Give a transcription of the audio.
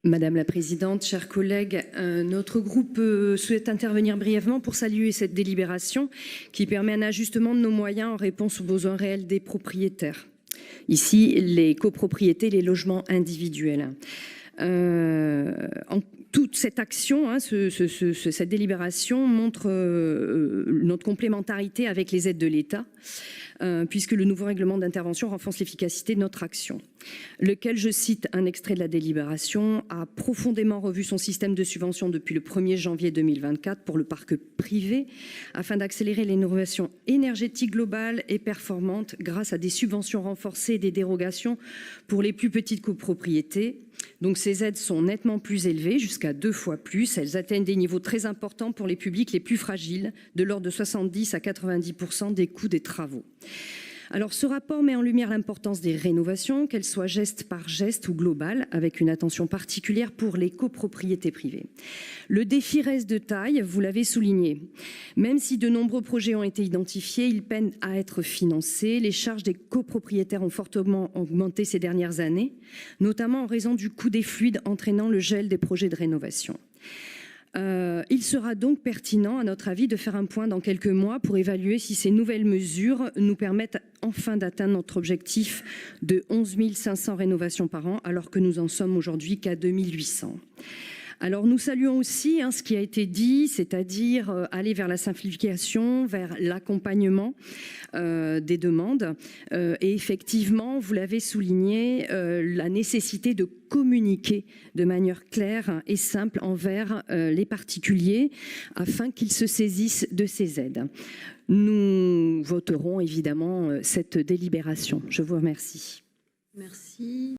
Madame la Présidente, chers collègues, notre groupe souhaite intervenir brièvement pour saluer cette délibération qui permet un ajustement de nos moyens en réponse aux besoins réels des propriétaires. Ici, les copropriétés, les logements individuels. Toute cette action, cette délibération montre notre complémentarité avec les aides de l'État, puisque le nouveau règlement d'intervention renforce l'efficacité de notre action, lequel, je cite un extrait de la délibération, a profondément revu son système de subvention depuis le 1er janvier 2024 pour le parc privé, afin d'accélérer l'innovation énergétique globale et performante grâce à des subventions renforcées et des dérogations pour les plus petites copropriétés. Donc ces aides sont nettement plus élevées, jusqu'à 2 fois plus. Elles atteignent des niveaux très importants pour les publics les plus fragiles, de l'ordre de 70 à 90% des coûts des travaux. Alors ce rapport met en lumière l'importance des rénovations, qu'elles soient geste par geste ou globales, avec une attention particulière pour les copropriétés privées. Le défi reste de taille, vous l'avez souligné. Même si de nombreux projets ont été identifiés, ils peinent à être financés. Les charges des copropriétaires ont fortement augmenté ces dernières années, notamment en raison du coût des fluides entraînant le gel des projets de rénovation. Il sera donc pertinent, à notre avis, de faire un point dans quelques mois pour évaluer si ces nouvelles mesures nous permettent enfin d'atteindre notre objectif de 11 500 rénovations par an, alors que nous en sommes aujourd'hui qu'à 2 800. Alors nous saluons aussi ce qui a été dit, c'est-à-dire aller vers la simplification, vers l'accompagnement des demandes. Et effectivement, vous l'avez souligné, la nécessité de communiquer de manière claire et simple envers les particuliers afin qu'ils se saisissent de ces aides. Nous voterons évidemment cette délibération. Je vous remercie. Merci.